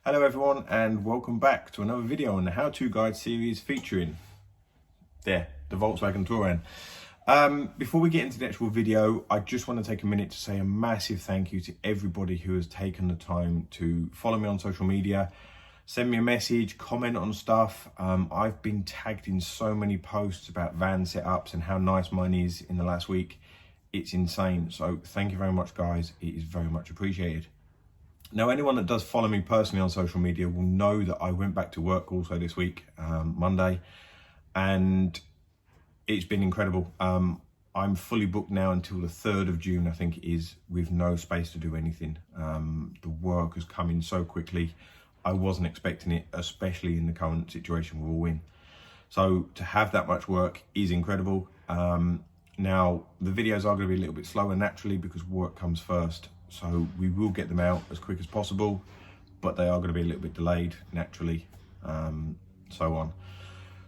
Hello everyone and welcome back to another video on the how-to guide series featuring the Volkswagen Touran. Before we get into the actual video, I just want to take a minute to say a massive thank you to everybody who has taken the time to follow me on social media, send me a message, comment on stuff. I've been tagged in so many posts about van setups and how nice mine is in the last week. It's insane. So thank you very much guys, it is very much appreciated. Now, anyone that does follow me personally on social media will know that I went back to work also this week, Monday, and it's been incredible. I'm fully booked now until the 3rd of June, I think it is, with no space to do anything. The work has come in so quickly. I wasn't expecting it, especially in the current situation we're all in. So to have that much work is incredible. Now, the videos are going to be a little bit slower naturally because work comes first. So we will get them out as quick as possible, but they are going to be a little bit delayed naturally, so on.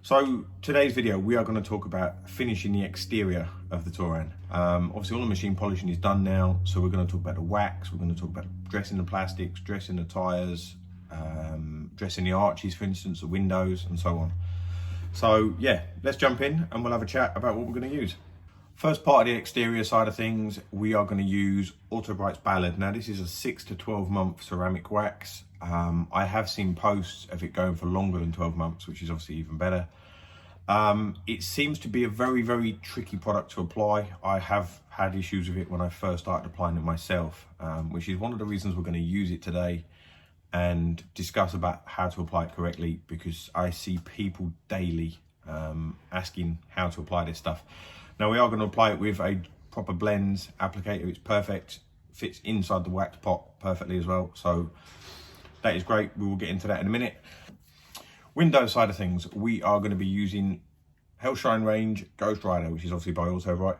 So today's video, we are going to talk about finishing the exterior of the Touran. Obviously all the machine polishing is done now, so we're going to talk about the wax, we're going to talk about dressing the plastics, dressing the tyres, dressing the arches, for instance, the windows and so on. So yeah, let's jump in and we'll have a chat about what we're going to use. First part of the exterior side of things, we are going to use Automotive's Ballad. Now this is a 6 to 12 month ceramic wax. I have seen posts of it going for longer than 12 months, which is obviously even better. It seems to be a very, very tricky product to apply. I have had issues with it when I first started applying it myself, which is one of the reasons we're going to use it today and discuss about how to apply it correctly, because I see people daily asking how to apply this stuff. Now we are going to apply it with a proper blends applicator. It's perfect, fits inside the wax pot perfectly as well. So that is great. We will get into that in a minute. Window side of things, we are going to be using Sheen range Ghost Rider, which is obviously by Automotive,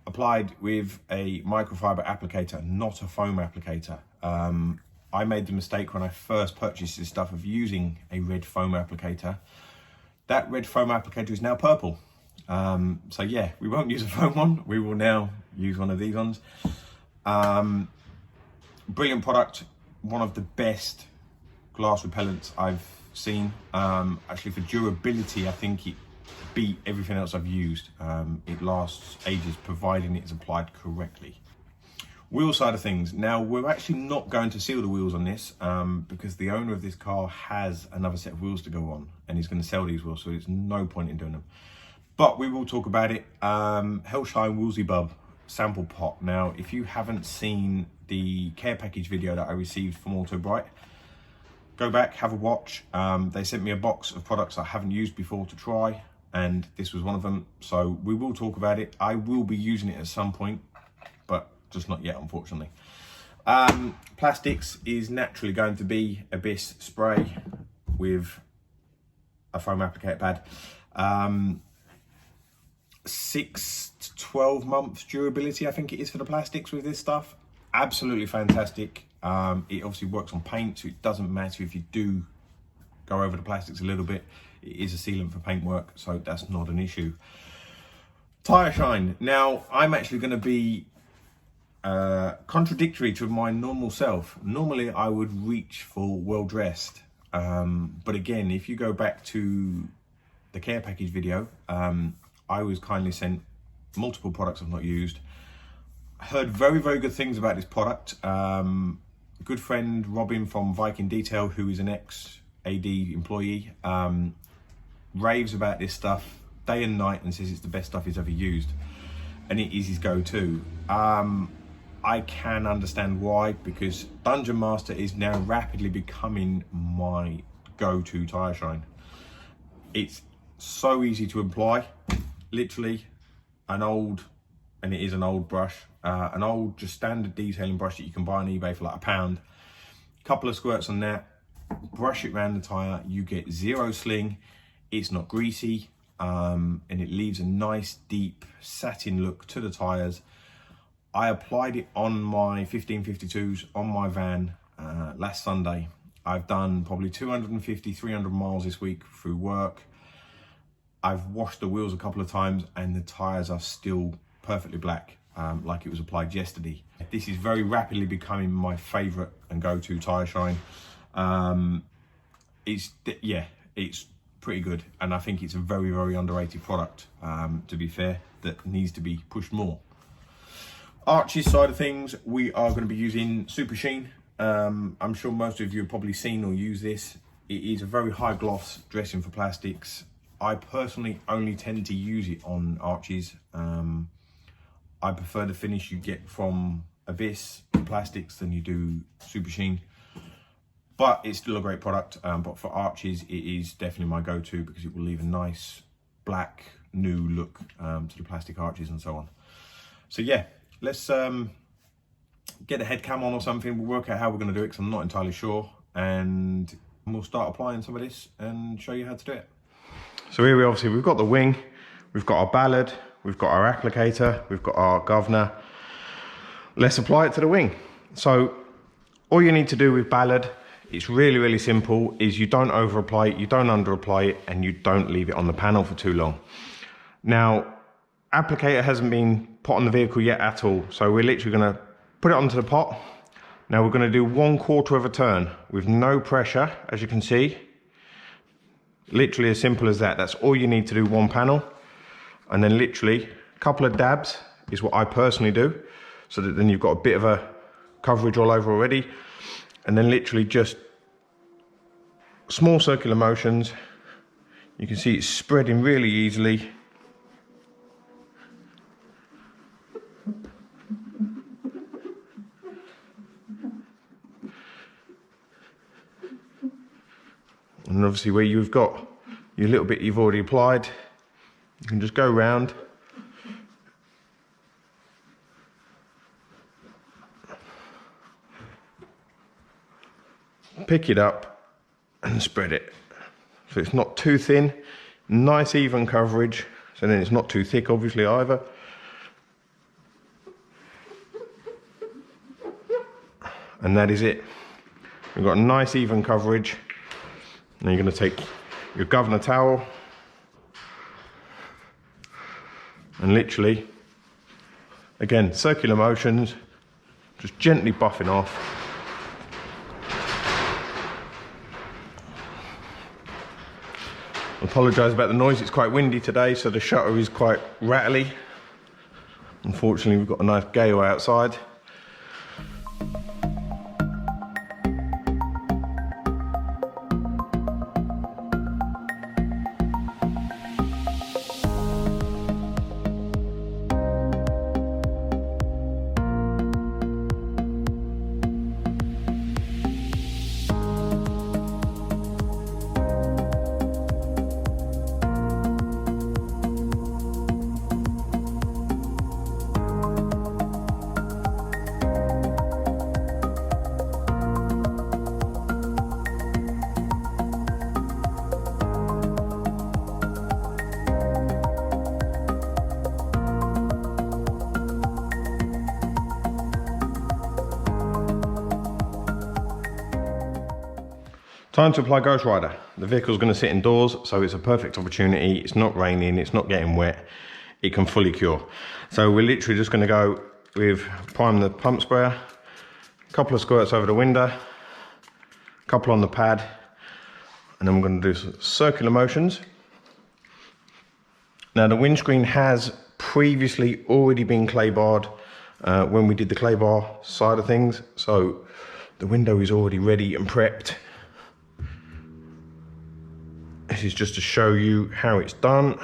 applied with a microfiber applicator, not a foam applicator. I made the mistake when I first purchased this stuff of using a red foam applicator. That red foam applicator is now purple. So yeah, we won't use a foam one. We will now use one of these ones. Brilliant product. One of the best glass repellents I've seen. Actually for durability, I think it beat everything else I've used. It lasts ages, providing it's applied correctly. Wheel side of things. Now we're actually not going to seal the wheels on this because the owner of this car has another set of wheels to go on and he's going to sell these wheels, so there's no point in doing them. But we will talk about it. Sheen Woolsey Bub sample pot. Now, if you haven't seen the care package video that I received from Automotive, go back, have a watch. They sent me a box of products I haven't used before to try, and this was one of them. So we will talk about it. I will be using it at some point, but just not yet, unfortunately. Plastics is naturally going to be Abyss spray with a foam applicator pad. 6 to 12 months durability, I think it is for the plastics with this stuff. Absolutely fantastic. It obviously works on paint, so it doesn't matter if you do go over the plastics a little bit. It is a sealant for paint work, so that's not an issue. Tire shine. Now, I'm actually going to be contradictory to my normal self. Normally, I would reach for well dressed, but again, if you go back to the care package video, I was kindly sent multiple products I've not used. Heard very, very good things about this product. Good friend Robin from Viking Detail, who is an ex-AD employee, raves about this stuff day and night and says it's the best stuff he's ever used. And it is his go-to. I can understand why, because Dungeon Master is now rapidly becoming my go-to tire shine. It's so easy to apply. Literally an old, and it is an old brush, an old just standard detailing brush that you can buy on eBay for like £1. Couple of squirts on that, brush it around the tyre, you get zero sling, it's not greasy, and it leaves a nice deep satin look to the tyres. I applied it on my 1552s on my van last Sunday. I've done probably 250, 300 miles this week through work. I've washed the wheels a couple of times and the tyres are still perfectly black. like it was applied yesterday. This is very rapidly becoming my favorite and go-to tire shine. It's pretty good, and I think it's a very, very underrated product, to be fair, that needs to be pushed more. Arches side of things, we are going to be using Super Sheen. I'm sure most of you have probably seen or used this. It is a very high gloss dressing for plastics. I personally only tend to use it on arches. I prefer the finish you get from Abyss plastics than you do Super Sheen. But it's still a great product. But for arches, it is definitely my go-to because it will leave a nice black new look to the plastic arches and so on. So yeah, let's get a head cam on or something. We'll work out how we're going to do it because I'm not entirely sure. And we'll start applying some of this and show you how to do it. So here we've got the wing, we've got our Ballad, we've got our applicator, we've got our governor. Let's apply it to the wing. So all you need to do with Ballad, it's really, really simple, is you don't over apply it, you don't under apply it, and you don't leave it on the panel for too long. Now, applicator hasn't been put on the vehicle yet at all. So we're literally gonna put it onto the pot. Now we're gonna do 1/4 of a turn with no pressure, as you can see. Literally as simple as that. That's all you need to do, one panel. And then literally a couple of dabs is what I personally do, so that then you've got a bit of a coverage all over already. And then literally just small circular motions. You can see it's spreading really easily. And obviously where you've got your little bit you've already applied, you can just go round. Pick it up and spread it. So it's not too thin, nice even coverage, so then it's not too thick obviously either. And that is it. We've got a nice even coverage. Now you're going to take your governor towel and literally, again, circular motions, just gently buffing off. I apologise about the noise, it's quite windy today, so the shutter is quite rattly. Unfortunately, we've got a nice gale outside. Time to apply Ghost Rider. The vehicle's going to sit indoors, so it's a perfect opportunity. It's not raining, it's not getting wet. It can fully cure. So we're literally just going to go with prime the pump sprayer, a couple of squirts over the window, a couple on the pad, and then we're going to do some circular motions. Now the windscreen has previously already been clay barred when we did the clay bar side of things, so the window is already ready and prepped. This is just to show you how it's done.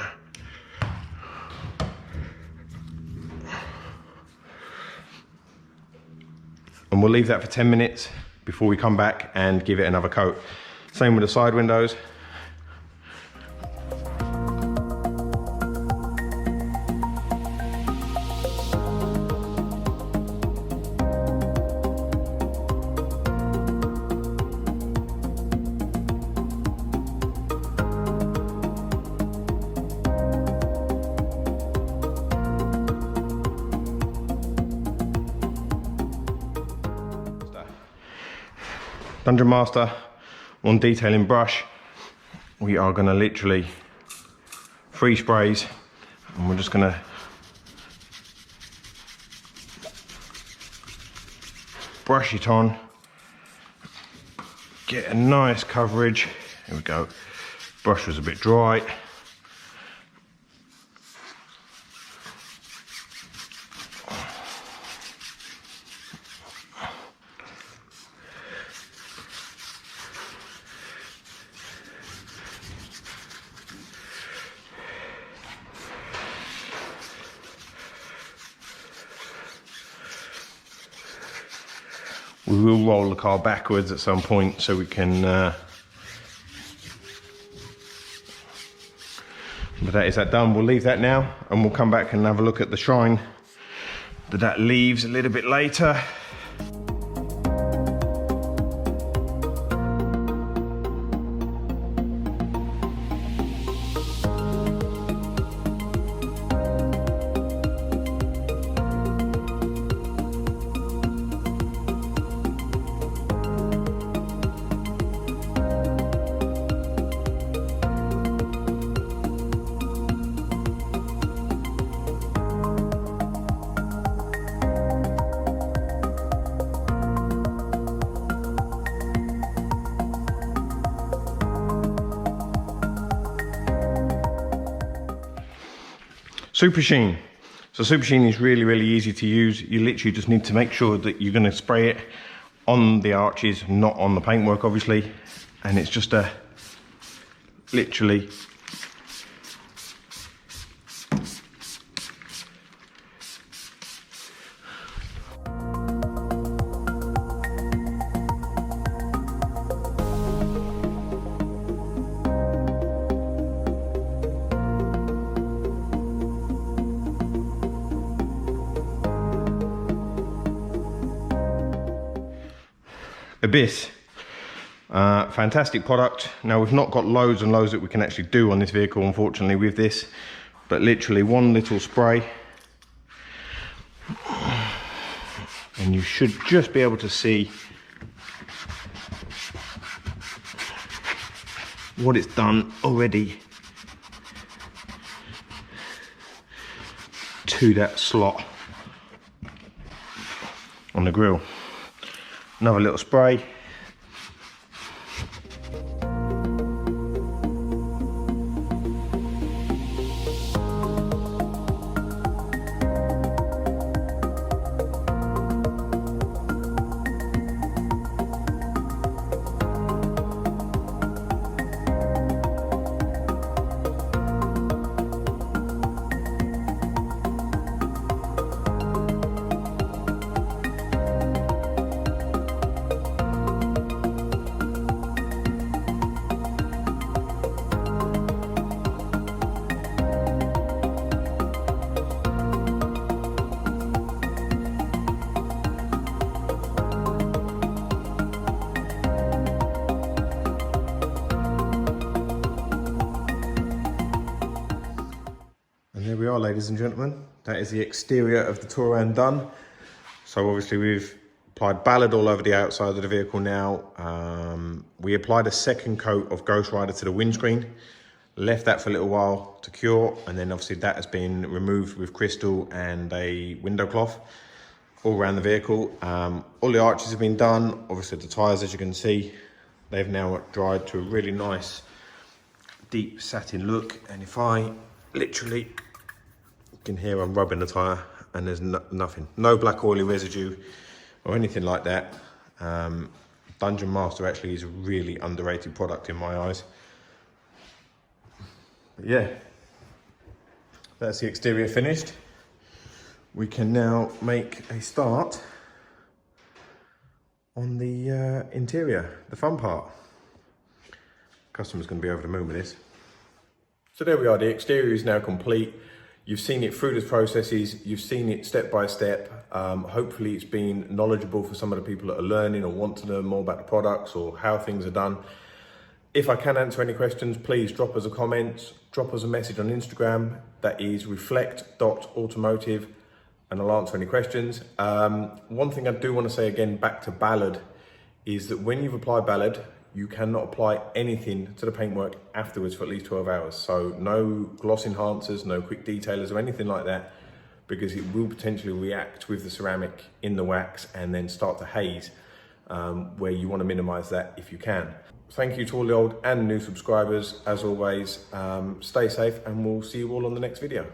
And we'll leave that for 10 minutes before we come back and give it another coat. Same with the side windows. Dungeon Master on detailing brush. We are going to literally 3 sprays, and we're just going to brush it on, get a nice coverage. Here we go. Brush was a bit dry. We will roll the car backwards at some point so we can, but that is that done. We'll leave that now and we'll come back and have a look at the shine that leaves a little bit later. Super Sheen. So Super Sheen is really, really easy to use. You literally just need to make sure that you're going to spray it on the arches, not on the paintwork, obviously. And it's just a literally Abyss. Fantastic product. Now we've not got loads and loads that we can actually do on this vehicle, unfortunately, with this, but literally one little spray and you should just be able to see what it's done already to that slot on the grille. Another little spray. There we are, ladies and gentlemen. That is the exterior of the Touran done. So obviously we've applied Ballad all over the outside of the vehicle now. We applied a second coat of Ghost Rider to the windscreen, left that for a little while to cure, and then obviously that has been removed with crystal and a window cloth all around the vehicle. All the arches have been done. Obviously the tyres, as you can see, they've now dried to a really nice deep satin look. And if I literally, you can hear I'm rubbing the tyre and there's nothing, no black oily residue or anything like that. Dungeon Master actually is a really underrated product in my eyes. But yeah, that's the exterior finished. We can now make a start on the interior, the fun part. Customer's going to be over the moon with this. So there we are, the exterior is now complete. You've seen it through the processes, you've seen it step by step. Hopefully it's been knowledgeable for some of the people that are learning or want to learn more about the products or how things are done. If I can answer any questions, please drop us a comment, drop us a message on Instagram. That is reflect.automotive, and I'll answer any questions. One thing I do want to say again, back to Ballad, is that when you've applied Ballad, you cannot apply anything to the paintwork afterwards for at least 12 hours. So no gloss enhancers, no quick detailers or anything like that because it will potentially react with the ceramic in the wax and then start to haze, where you want to minimize that if you can. Thank you to all the old and new subscribers. As always, stay safe and we'll see you all on the next video.